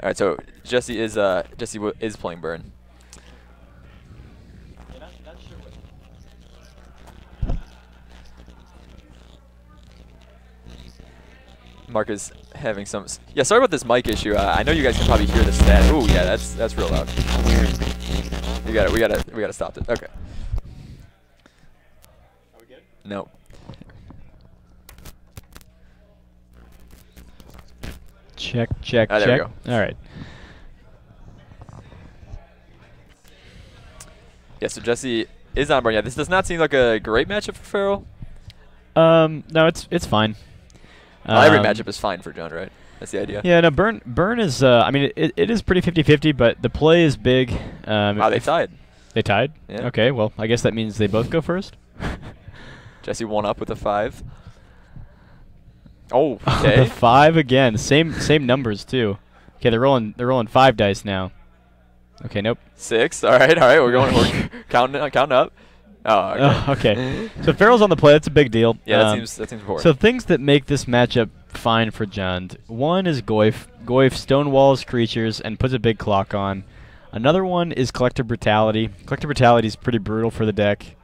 All right, so Jesse is playing burn. Mark is having some. Yeah, sorry about this mic issue. I know you guys can probably hear the stat. Ooh, yeah, that's real loud. We gotta stop this. Okay. Are we good? No. Check, check, There check. we go. All right. Yeah, so Jesse is on burn. Yeah, this does not seem like a great matchup for Farrell. No, it's fine. Well, every matchup is fine for John, right? That's the idea. Yeah, no, burn is. I mean, it is pretty 50-50, but the play is big. Wow, they tied. They tied. Yeah. Okay, well, I guess that means they both go first. Jesse won up with a 5. Oh, okay. The 5 again. Same numbers too. Okay, they're rolling 5 dice now. Okay, nope. 6. All right. We're counting up. Oh, okay. Okay. So Farrell's on the play. That's a big deal. Yeah, that seems important. So things that make this matchup fine for Jund. One is Goyf. Goyf stonewalls creatures and puts a big clock on. Another one is Collector Brutality. Collector Brutality is pretty brutal for the deck.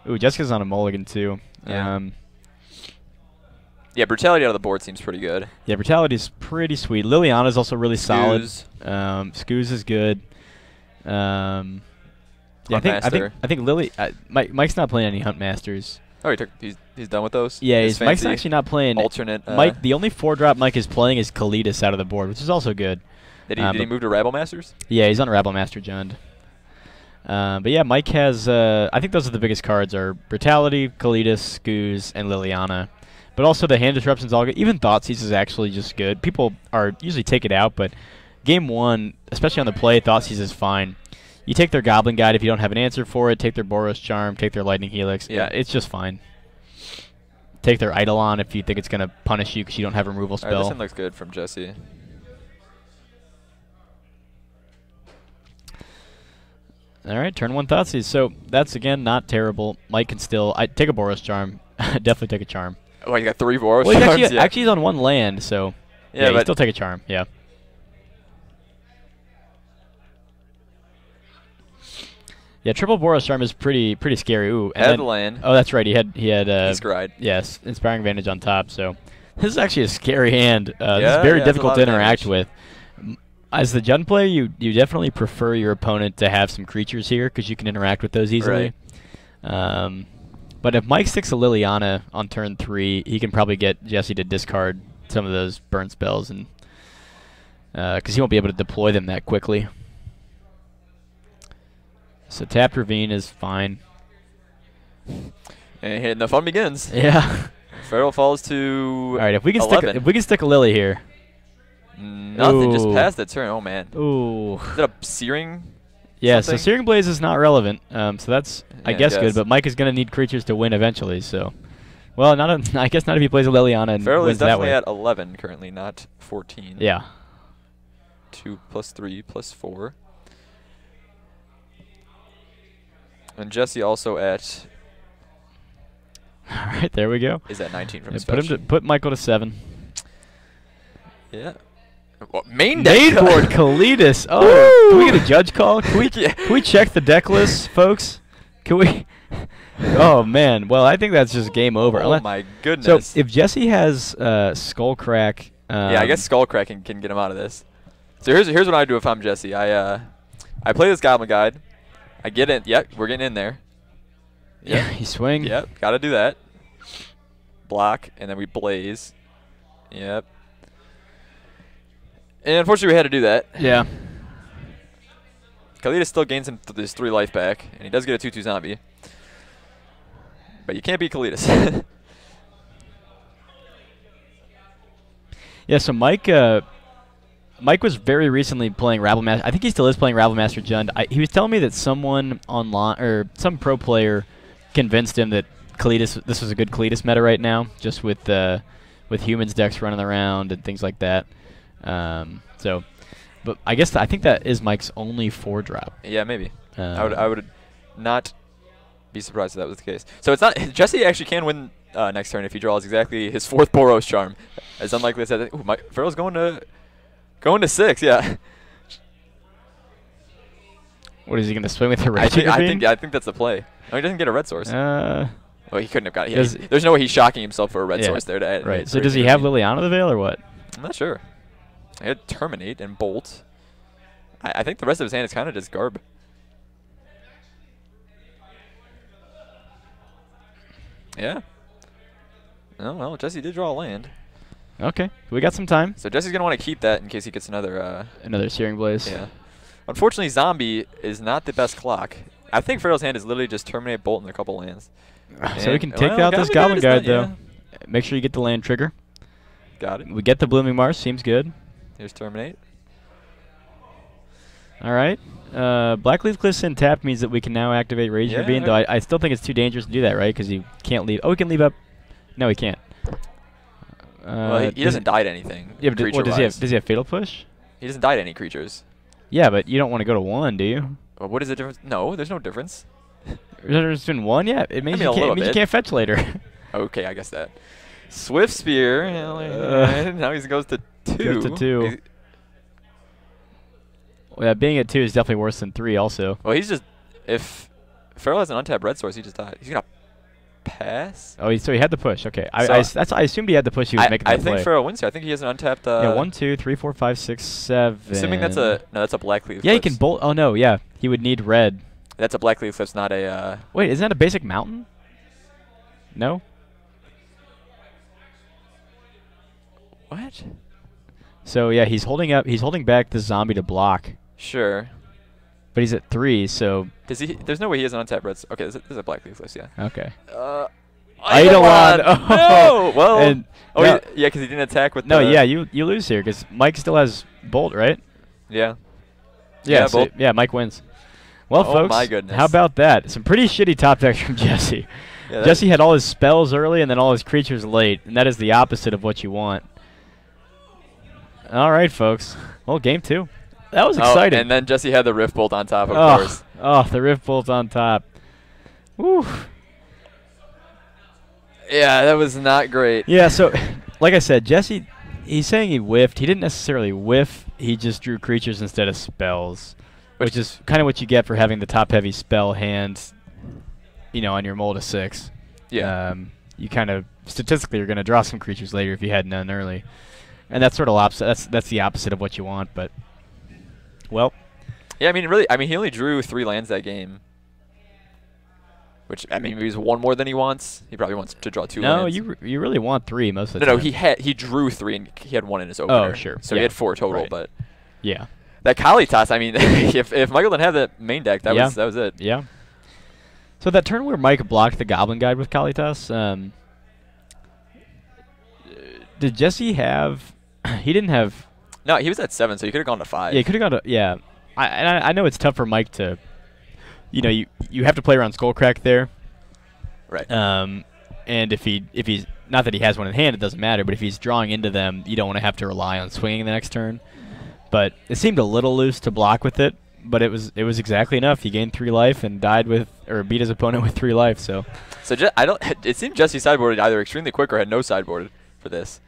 Ooh, Jessica's on a mulligan too. Yeah. Yeah, Brutality out of the board seems pretty good. Yeah, Brutality's pretty sweet. Liliana's also really solid. Scooz. Scooz is good. Yeah, I think Lily. Mike's not playing any Hunt Masters. Oh, he's done with those. Yeah, Mike's actually not playing. Alternate. Mike, the only 4-drop Mike is playing is Kalidas out of the board, which is also good. Did he move to Rabble Masters? Yeah, he's on Rabble Master Jund. But yeah, Mike has. I think those are the biggest cards: are Brutality, Kalidas, Scooz, and Liliana. But also the hand disruption's all good. Even Thoughtseize is actually just good. People are usually take it out, but game 1, especially on the play, Thoughtseize is fine. You take their Goblin Guide if you don't have an answer for it. Take their Boros Charm. Take their Lightning Helix. Yeah, it's just fine. Take their Eidolon if you think it's going to punish you because you don't have a removal spell. All right, this one looks good from Jesse. All right, turn 1 Thoughtseize. So that's, again, not terrible. Mike can still take a Boros Charm. Definitely take a Charm. Oh, you got 3 Boros Charms? Charms? Actually, he's on 1 land, so yeah, you still take a Charm. Yeah. Yeah, triple Boros Charm is pretty scary. Ooh, and Head land. Oh, that's right. He had Scryed. Yes, Inspiring Advantage on top. So this is actually a scary hand. This is very difficult to interact with. As the Jund player, you definitely prefer your opponent to have some creatures here because you can interact with those easily. Right. But if Mike sticks a Liliana on turn 3, he can probably get Jesse to discard some of those burn spells, and because he won't be able to deploy them that quickly. So tapped Ravine is fine. And the fun begins. Yeah. Farrell falls to. All right, if we can 11. stick a Lily here. Nothing, just past the turn. Oh man. Ooh. Is that a Searing? Yeah, something? so Searing Blaze is not relevant. So that's I guess good, but Mike is going to need creatures to win eventually. So, well, I guess not if he plays a Liliana and Farrell wins is definitely that way. at 11 currently, not 14. Yeah. 2 + 3 + 4. And Jesse also at. All right, there we go. Is at 19 from his put Michael to 7. Yeah. Well, main board Kalidas. Oh, can we get a judge call? Can we check the deck list, folks? Can we? Oh man. Well, I think that's just game over. Oh my goodness. So if Jesse has Skullcrack. Yeah, I guess Skullcrack can get him out of this. So here's what I do if I'm Jesse. I play this Goblin Guide. I get in. Yep, we're getting in there. Yep. Yeah, you swing. Yep, got to do that. Block, and then we blaze. Yep. And unfortunately, we had to do that. Yeah. Kalidas still gains him this 3 life back, and he does get a 2/2 zombie. But you can't beat Kalidas. Yeah, so Mike was very recently playing Rabble Master. I think he still is playing Rabble Master Jund. He was telling me that someone online or some pro player convinced him that this was a good Kalidas meta right now, just with humans decks running around and things like that. But I think that is Mike's only 4-drop. Yeah, maybe. I would not be surprised if that was the case. So it's not Jesse actually can win next turn if he draws exactly his 4th Boros Charm. As unlikely as that. Ooh, Farrell's going to Going to 6, yeah. What is he going to swing with the raging ravine? I think that's the play. No, he doesn't get a red source. Well, he couldn't have got it. There's no way he's shocking himself for a red source there. Right. So does he have Liliana the Veil or what? I'm not sure. He had Terminate and Bolt. I think the rest of his hand is kind of just garb. Yeah. Oh, well, Jesse did draw a land. Okay. We got some time. So Jesse's going to want to keep that in case he gets another... another Searing Blaze. Yeah. Unfortunately, Zombie is not the best clock. I think Farrell's hand is literally just Terminate, Bolt, and a couple lands. So we can take out this Goblin Guide, though. Yeah. Make sure you get the land trigger. Got it. We get the Blooming Mars. Seems good. Here's Terminate. All right. Blackleaf Cliffs in tap means that we can now activate Raging Ravine, though I still think it's too dangerous to do that, right? Because you can't leave. Oh, we can leave up. No, he can't. Well, he doesn't die to anything. Yeah, but what, does he have Fatal Push? He doesn't die to any creatures. Yeah, but you don't want to go to 1, do you? Well, what is the difference? No, there's no difference. There's been 1? Yeah, it means, you can't fetch later. Okay, I guess that. Swift Spear. Now he goes to 2. Goes to 2. Well, yeah, being at 2 is definitely worse than 3 also. Well, he's just... If Farrell has an untapped red source, he just died. He's going to pass? Oh, so he had the push. Okay. I assumed he had the push. He was making that play. I think Farrell wins here. I think he has an untapped... yeah, 1, 2, 3, 4, 5, 6, 7. Assuming that's a... No, that's a Blackleaf. Yeah, he can bolt... Oh, no, yeah. He would need red. That's a Blackleaf. That's not a... Wait, isn't that a basic mountain? No? What? So, yeah, he's holding back the zombie to block. Sure. But he's at 3, so... Does he? There's no way he has an untapped red... Okay, this is a Blackleaf list, yeah. Okay. Eidolon! Oh. No! Well... And yeah, because he didn't attack with yeah, you lose here, because Mike still has Bolt, right? Yeah. Yeah, Bolt. Yeah, Mike wins. Well, folks, my goodness. How about that? Some pretty shitty top decks from Jesse. Yeah, Jesse had all his spells early and then all his creatures late, and that is the opposite of what you want. All right, folks. Well, game 2. That was exciting. And then Jesse had the Rift Bolt on top, of course. Oh, the Rift Bolt on top. Woo. Yeah, that was not great. Yeah, so, like I said, Jesse, he's saying he whiffed. He didn't necessarily whiff. He just drew creatures instead of spells, which is kind of what you get for having the top-heavy spell hand, on your mold of 6. Yeah. You kind of, statistically, you're going to draw some creatures later if you had none early. And that's sort of opposite. That's the opposite of what you want, but... Well, yeah, he only drew 3 lands that game. Which, he was 1 more than he wants. He probably wants to draw 2 lands. No, you really want 3 most of the time. No, he drew 3 and he had 1 in his opener. Oh, sure. So he had 4 total, but yeah. That Kalitas, if Michael didn't have that main deck, that was it. Yeah. So that turn where Mike blocked the Goblin Guide with Kalitas, did Jesse have? He didn't have. No, he was at 7, so he could have gone to 5. Yeah, he could have gone to. Yeah, I know it's tough for Mike to. You have to play around Skullcrack there. Right. And if he's not that he has one in hand, it doesn't matter. But if he's drawing into them, you don't want to have to rely on swinging the next turn. But it seemed a little loose to block with it. But it was exactly enough. He gained 3 life and beat his opponent with 3 life. So it seemed Jesse sideboarded either extremely quick or had no sideboard for this.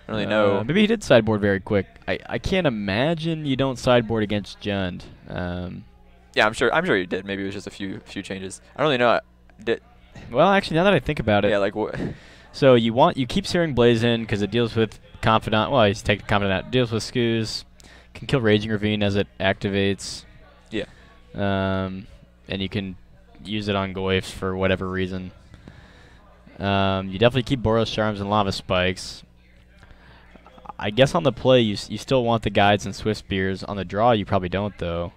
I don't really know. Maybe he did sideboard very quick. I can't imagine you don't sideboard against Jund. Yeah, I'm sure he did. Maybe it was just a few changes. I don't really know. Well, actually, now that I think about it. Yeah, like what? So you keep Searing Blaze in because it deals with Confidant. Well, he's taking Confidant out. Deals with Scoos. Can kill Raging Ravine as it activates. Yeah. And you can use it on Goyfs for whatever reason. You definitely keep Boros Charms and Lava Spikes. I guess on the play, you still want the Guides and Swift Spears. On the draw, you probably don't, though.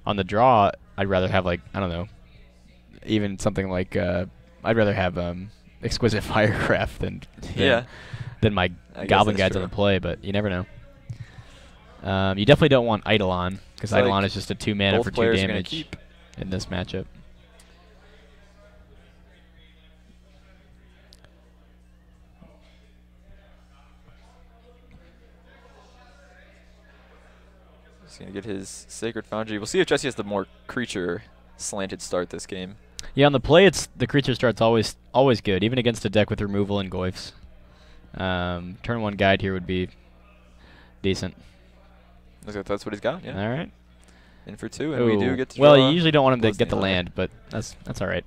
On the draw, I'd rather have, I don't know, even something like, I'd rather have Exquisite Firecraft than my Goblin Guides on the play, but you never know. You definitely don't want Eidolon, because Eidolon is just a 2 mana for 2 damage in this matchup. He's going to get his Sacred Foundry. We'll see if Jesse has the more creature slanted start this game. Yeah, on the play, the creature start's always good, even against a deck with removal and Goyfs. Turn 1 guide here would be decent. Looks like that's what he's got. Yeah. All right. In for 2, and we do get to well, draw you usually don't want him to get the other. land, but that's all right.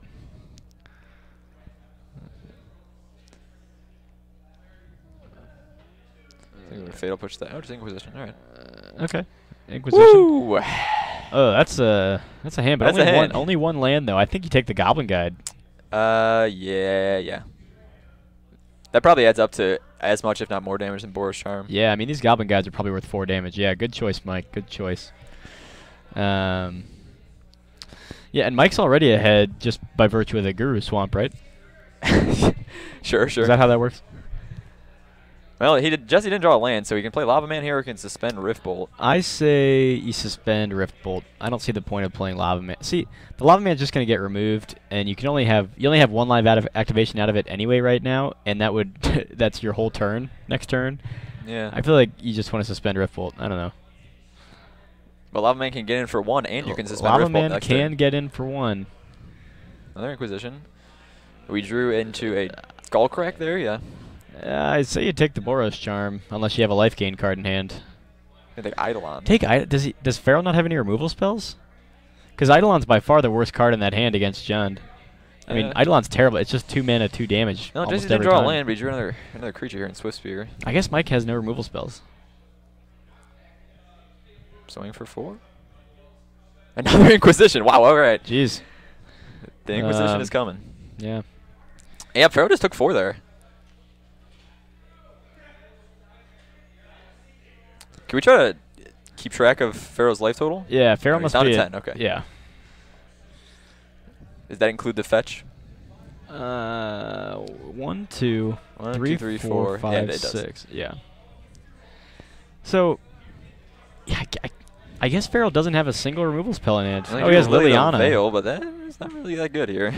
I think we're fatal push that. Oh, just Inquisition. All right. Okay. Inquisition. Woo! Oh, that's a hand, but That's a hand. only one land though. I think you take the Goblin Guide. Yeah. That probably adds up to as much, if not more, damage than Boros Charm. Yeah, I mean these Goblin Guides are probably worth 4 damage. Yeah, good choice, Mike. Good choice. Yeah, and Mike's already ahead just by virtue of the Guru Swamp, right? Sure. Is that how that works? Well, Jesse didn't draw a land, so he can play Lava Man here or can suspend Rift Bolt. I say you suspend Rift Bolt. I don't see the point of playing Lava Man. See, the Lava Man's just going to get removed, and you only have 1 live activation out of it anyway right now, and that's your whole turn next turn. Yeah. I feel like you just want to suspend Rift Bolt. I don't know. But Lava Man can get in for 1, and you can suspend Lava Rift Bolt Man next can turn. get in for 1. Another Inquisition. We drew into a Skullcrack there, yeah. I'd say you take the Boros Charm, unless you have a life gain card in hand. I think Eidolon. Does Farrell not have any removal spells? Because Eidolon's by far the worst card in that hand against Jund. I mean, Eidolon's terrible. It's just 2 mana, 2 damage. No, almost Jesse didn't every draw time. a land, but he drew another creature here in Swift Spear. I guess Mike has no removal spells. Swing for 4. Another Inquisition. Wow, all right. Jeez. The Inquisition is coming. Yeah. Yeah, Farrell just took 4 there. Can we try to keep track of Farrell's life total? Yeah, Farrell Oh, must he's down be to at- 10, okay. Yeah. Does that include the fetch? 1, 2, 1, 3, 2, 3, 4, 4. 5, Yeah, it does. 6. Yeah. So, yeah, I guess Farrell doesn't have a single removal spell in hand. Oh, he has Liliana. Veil, but that's not really that good here.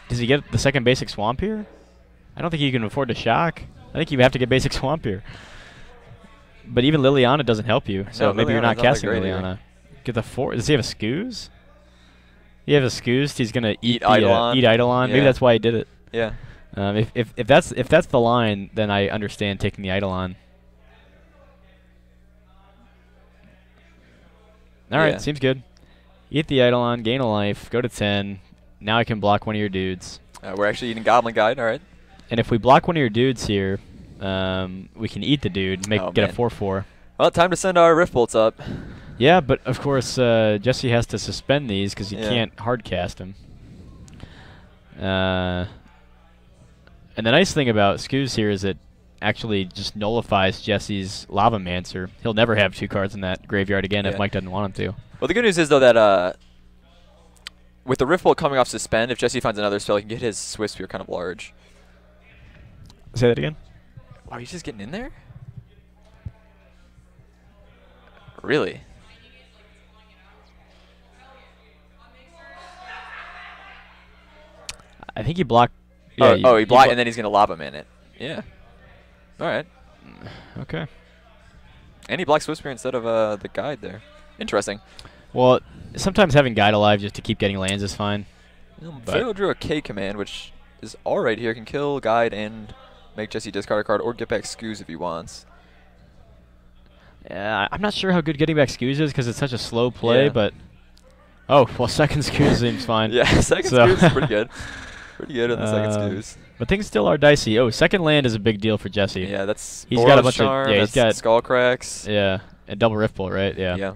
Does he get the second basic swamp here? I don't think you can afford to shock. I think you have to get basic swamp here. But even Liliana doesn't help you, so No, maybe you're Liliana's not not that casting great either. Liliana. Get the 4. Does he have a Scoos? He have a Scoos. He's gonna eat Eidolon. Eat Eidolon. Maybe Yeah. that's why he did it. Yeah. If that's the line, then I understand taking the Eidolon. All right, Yeah. seems good. Eat the Eidolon, gain a life, go to 10. Now I can block one of your dudes. We're actually eating Goblin Guide, all right. And if we block one of your dudes here, we can eat the dude, get a man. 4/4. Well, time to send our Rift Bolts up. Yeah, but of course Jesse has to suspend these because you Yeah. can't hard cast him. And the nice thing about Scoos here is it actually just nullifies Jesse's Lava Mancer. He'll never have 2 cards in that graveyard again if Yeah. Mike doesn't want him to. Well, the good news is, though, that with the Rift Bolt coming off suspend, if Jesse finds another spell, he can get his Swift Spear kind of large. Say that again? Wow, he's just getting in there? Really? I think he blocked. Yeah, Yeah, he blocked, and then he's going to Lava Man it. Yeah. All right. Okay. And he blocked Swift Spear instead of the Guide there. Interesting. Well, sometimes having Guide alive just to keep getting lands is fine. Farrell drew a K command, which is all right here. Can kill Guide and make Jesse discard a card or get back Scoos if he wants. Yeah, I'm not sure how good getting back Scoos is because it's such a slow play, Yeah. but... Oh, well, second Scoos seems fine. Yeah, second So- Scoos is pretty good. Pretty good in the second Scoos. But things still are dicey. Oh, second land is a big deal for Jesse. Yeah, that's He's got a Boros bunch of- Charm, yeah, he's got- Skull Cracks. Yeah, and double Rift Bolt, right? Yeah. Yeah.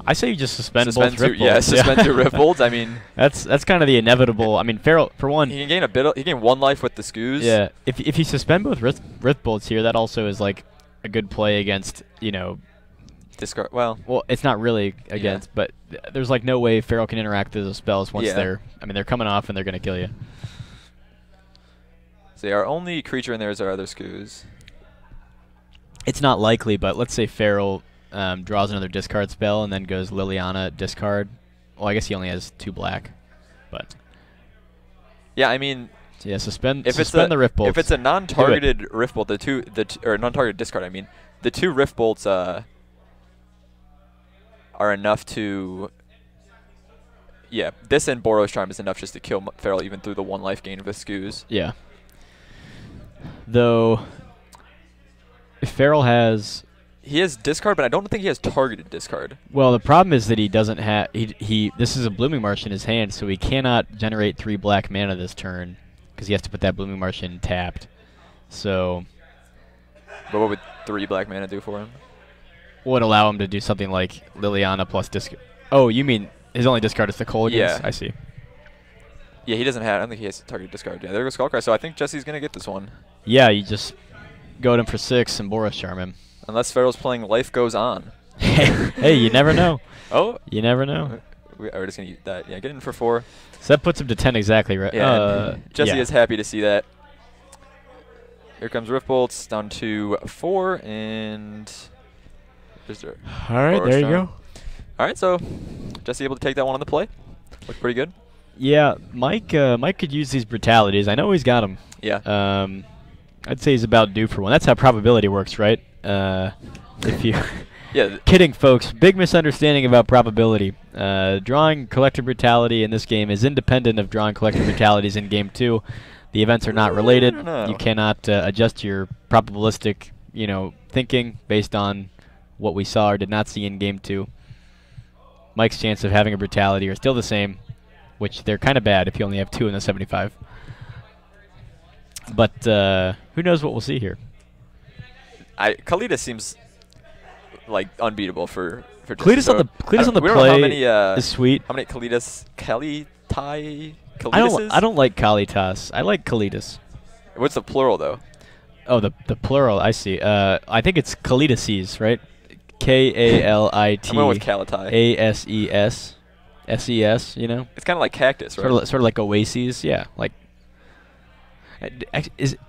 I say you just suspend both Suspend Rift two, yeah, Bolts. suspend 2 Rift Bolts. I mean, That's kind of the inevitable. I mean, Farrell, for one... he can gain a bit. He can gain 1 life with the Scoos. Yeah, if you suspend both Rift Bolts here, that also is like a good play against, you know... Discard. Well, it's not really against, but there's like no way Farrell can interact with those spells once they're... I mean, they're coming off and they're going to kill you. so our only creature in there is our other Scoos. It's not likely, but let's say Farrell draws another discard spell and then goes Liliana discard. Well, I guess he only has 2 black, but... Yeah, I mean... Yeah, suspend the Rift Bolts. If it's a non-targeted Rift Bolt, or non-targeted discard, I mean, the 2 Rift Bolts are enough to... Yeah, this and Boros Charm is enough just to kill Farrell even through the 1 life gain of the Scoos. Yeah. Though, if Farrell has... He has discard, but I don't think he has targeted discard. Well, the problem is that he doesn't have... This is a Blooming Marsh in his hand, so he cannot generate 3 black mana this turn, because he has to put that Blooming Marsh in tapped. So... But what would 3 black mana do for him? Would allow him to do something like Liliana plus discard. Oh, you mean his only discard is the Kolagans? Yeah. I see. Yeah, he doesn't have... I don't think he has to target discard. Yeah, there goes Skullcry, so I think Jesse's going to get this one. Yeah, you just go at him for 6 and Boros Charm him. Unless Farrell's playing Life Goes On. Hey, you never know. Oh. You never know. We're just going to eat that. Yeah, get in for 4. So that puts him to 10 exactly, right? Yeah, Jesse yeah. is happy to see that. Here comes Rift Bolts down to 4, and... All right, there you go. All right, so Jesse able to take that one on the play. Looked pretty good. Yeah, Mike could use these brutalities. I know he's got them. Yeah. I'd say he's about due for one. That's how probability works, right? If you... Yeah. Kidding, folks. Big misunderstanding about probability. Drawing Collector Brutality in this game is independent of drawing Collector Brutalities in Game 2. The events are not related. No. You cannot adjust your probabilistic, thinking based on what we saw or did not see in Game 2. Mike's chance of having a Brutality are still the same, which they're kind of bad if you only have 2 in the 75. But who knows what we'll see here. Khalida seems like unbeatable for Kalida's so on the we don't know play how many, is sweet. How many Kaliditas? I don't like Kalitas. I like Kalidas. What's the plural though? Oh, the plural. I see. I think it's Kalidases, right? K-A-L-I-T. I'm going with Kalitai. A-S-E-S. S-E-S. It's kind of like cactus, right? Sort of like oases. Yeah. Like.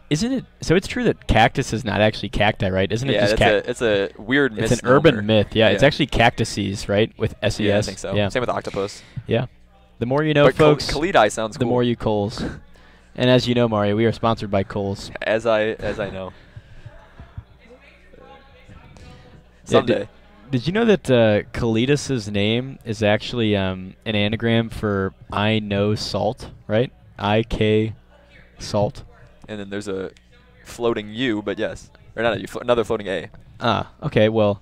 Isn't it? So it's true that cactus is not actually cacti, right? Isn't it just cactus? It's a weird misnomer. It's an urban myth. Yeah, it's actually cactuses, right? With S-E-S. Yeah, I think so. Yeah. Same with octopus. Yeah. The more you know, but folks. Khalidai sounds the cool. more you Coles. And as you know, Mario, we are sponsored by Coles. As I know. Someday. Did you know that Kalidas' name is actually an anagram for I know salt, right? I-K salt. And then there's a floating U, but yes. Or not a U, another floating A. Ah, okay, well.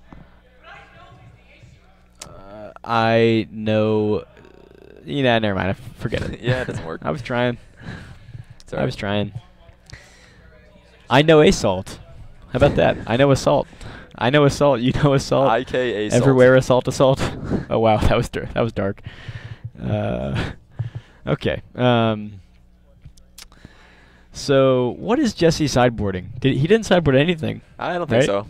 I know... never mind. Forget it. Yeah, it doesn't work. I was trying. Sorry. I was trying. I know assault. How about that? I know assault. I know assault. You know assault. I-K-A salt. Everywhere assault. Oh wow, that was dark. Okay. So what is Jesse sideboarding? He didn't sideboard anything. I don't think so.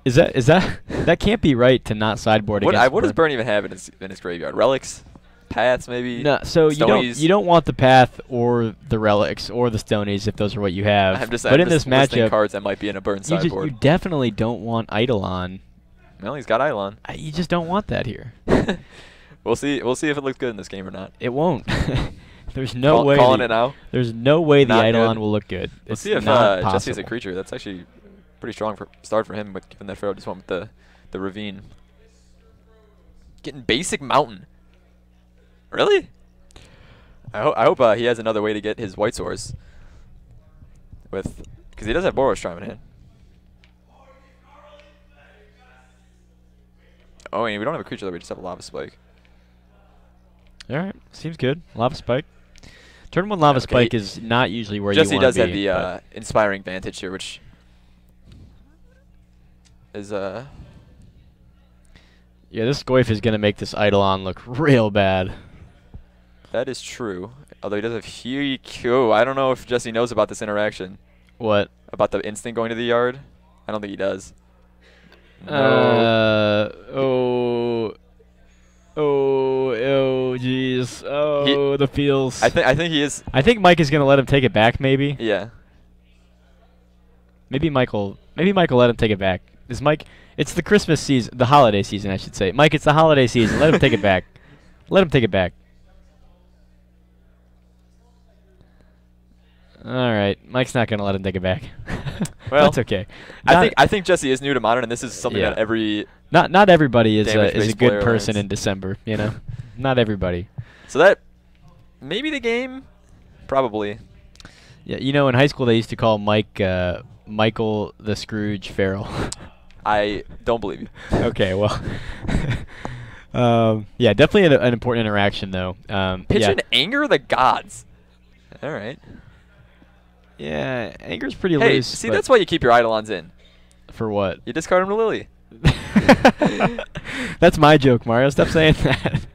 Is that can't be right to not sideboard against what does Burn even have in his graveyard? Relics? Paths maybe? No, so Stonies? you don't want the path or the relics or the stonies if those are what you have. I'm just in this listing matchup, cards that might be in a Burn sideboard. You definitely don't want Eidolon. Well, he's got Eidolon. You just don't want that here. We'll see. We'll see if it looks good in this game or not. It won't. There's no way. Calling it now. There's no way the Not Eidolon good. will look good. Let's It's see if not possible. Jesse's a creature. That's actually pretty strong start for him, but given that Farrell just went with the Ravine. Getting basic Mountain. Really? I hope he has another way to get his White Source. Because he does have Boros Charm in hand. Oh, and we don't have a creature though. We just have a Lava Spike. All right, seems good. Lava Spike. Turn 1 Lava Spike is not usually where you want to be. Jesse does have the Inspiring Vantage here, which is Yeah, this Goyf is going to make this Eidolon look real bad. That is true. Although he does have Hyukyu. I don't know if Jesse knows about this interaction. What? About the instant going to the yard? I don't think he does. No. Oh, jeez. Oh, the feels. I think he is. I think Mike is going to let him take it back, maybe. Yeah. Maybe Mike will let him take it back. Is Mike? It's the Christmas season, the holiday season, I should say. Mike, it's the holiday season. Let him take it back. Let him take it back. All right, Mike's not gonna let him take it back. Well, that's okay. I think Jesse is new to Modern, and this is something that every not everybody is a good good person in December. Not everybody. So that maybe the game, probably. Yeah, you know, in high school they used to call Mike Michael the Scrooge Farrell. I don't believe you. Okay, well. Yeah, definitely an important interaction, though. Pitch yeah. in anger the gods. All right. Yeah, anger's pretty Hey, loose. see, that's why you keep your Eidolons in. For what? You discard them to Lily. That's my joke, Mario. Stop saying that.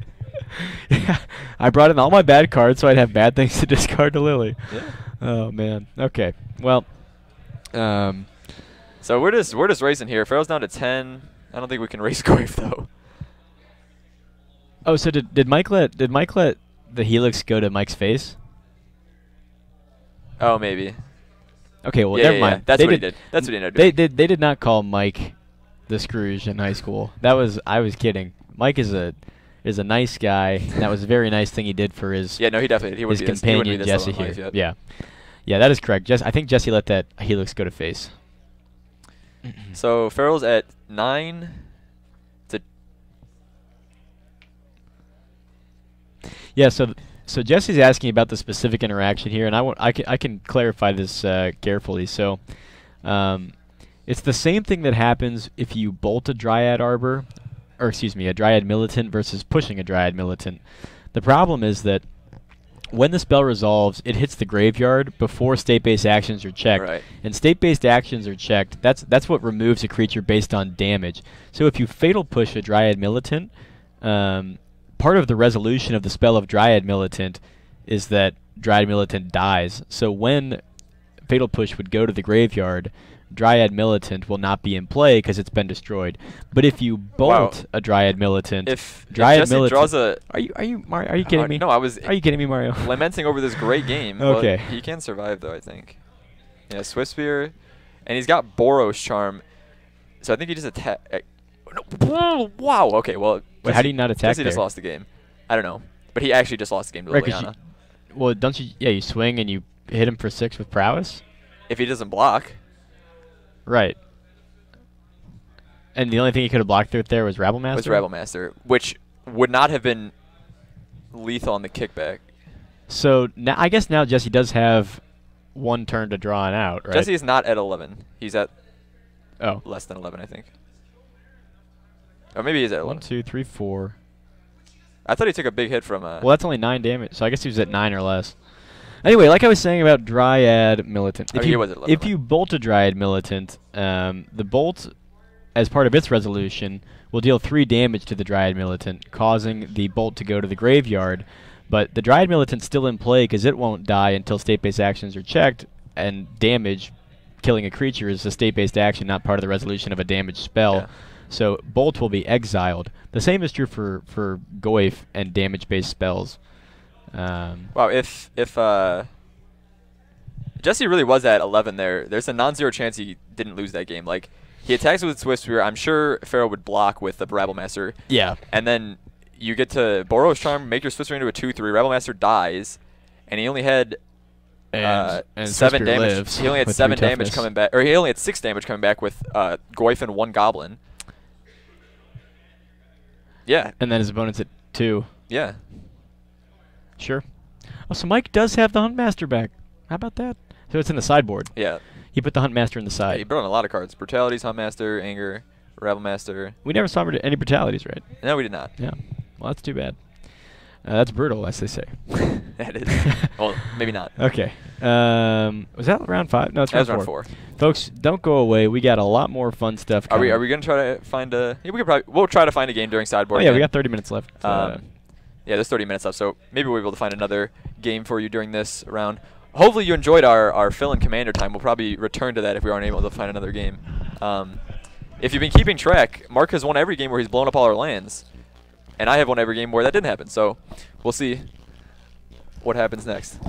Yeah, I brought in all my bad cards so I'd have bad things to discard to Lily. Yeah. Oh man. Okay. Well. So we're just racing here. Farrell's down to 10. I don't think we can race Goyf though. Oh, so did Mike let the Helix go to Mike's face? Oh, maybe. Okay, well, Yeah, never yeah, mind. yeah. That's what he did. That's what he ended up doing. They did not call Mike the Scrooge in high school. I was kidding. Mike is a nice guy. And that was a very nice thing he did for his Yeah, no, he definitely his companion Jesse here. Yeah, yeah, that is correct. I think Jesse let that Helix go to face. So Farrell's at 9. Yeah, so Jesse's asking about the specific interaction here, and I can clarify this carefully. So, it's the same thing that happens if you bolt a Dryad Arbor, or excuse me, a Dryad Militant versus pushing a Dryad Militant. The problem is that when the spell resolves, it hits the graveyard before state-based actions are checked. Right. And state-based actions are checked. That's what removes a creature based on damage. So if you Fatal Push a Dryad Militant, part of the resolution of the spell of Dryad Militant is that Dryad Militant dies. So when Fatal Push would go to the graveyard, Dryad Militant will not be in play because it's been destroyed. But if you bolt a Dryad Militant, if Dryad Jesse draws a... Are you Mario, are you kidding me? No, I was... Are you kidding me, Mario? lamenting over this great game. Okay. He can survive, though, I think. Yeah, Swift Spear. And he's got Boros Charm. So I think he just attack... No. Wow, okay, well... Wait, how do you not attack Jesse just lost the game. I don't know. But he actually just lost the game to Liliana. Well, don't you... Yeah, you swing and you hit him for 6 with Prowess? If he doesn't block... Right. And the only thing he could have blocked with there was Rabble Master? Was Rabble Master, which would not have been lethal on the kickback. So now, I guess now Jesse does have one turn to draw it out, right? Jesse is not at 11. He's at Oh. less than 11, I think. Or maybe he's at 11. 1, 2, 3, 4. I thought he took a big hit from... Well, that's only 9 damage, so I guess he was at 9 or less. Anyway, like I was saying about Dryad Militant. If you bolt a Dryad Militant, the bolt, as part of its resolution, will deal 3 damage to the Dryad Militant, causing the bolt to go to the graveyard. But the Dryad Militant's still in play because it won't die until state-based actions are checked, and damage, killing a creature, is a state-based action, not part of the resolution of a damaged spell. Yeah. So bolt will be exiled. The same is true for Goyf and damage-based spells. Wow, if Jesse really was at 11 there, there's a non-zero chance he didn't lose that game. Like, he attacks with Swift Spear. I'm sure Farrell would block with the Rabble Master. Yeah. And then you get to Boros Charm, make your Swift Spear into a 2/3. Rabble Master dies, and he only had and 7 damage. Lives he only had 7 damage coming back, or he only had 6 damage coming back with Goyf and 1 Goblin. Yeah. And then his opponent's at 2. Yeah. Sure. Oh, so Mike does have the Huntmaster back. How about that? So it's in the sideboard. Yeah. He put the Huntmaster in the Yeah, side. he brought in a lot of cards. Brutalities, Huntmaster, Anger, Rabble Master. We never saw any brutalities, right? No, we did not. Yeah. Well, that's too bad. That's brutal, as they say. That is. Well, maybe not. Okay. Was that round 5? No, it's round 4. Round 4. Folks, don't go away. We got a lot more fun stuff coming. Are we gonna try to find a? Yeah, we'll try to find a game during sideboard. Oh yeah, again. we got 30 minutes left. Yeah, there's 30 minutes left, so maybe we'll be able to find another game for you during this round. Hopefully you enjoyed our fill-in commander time. We'll probably return to that if we aren't able to find another game. If you've been keeping track, Mark has won every game where he's blown up all our lands, and I have won every game where that didn't happen. So we'll see what happens next.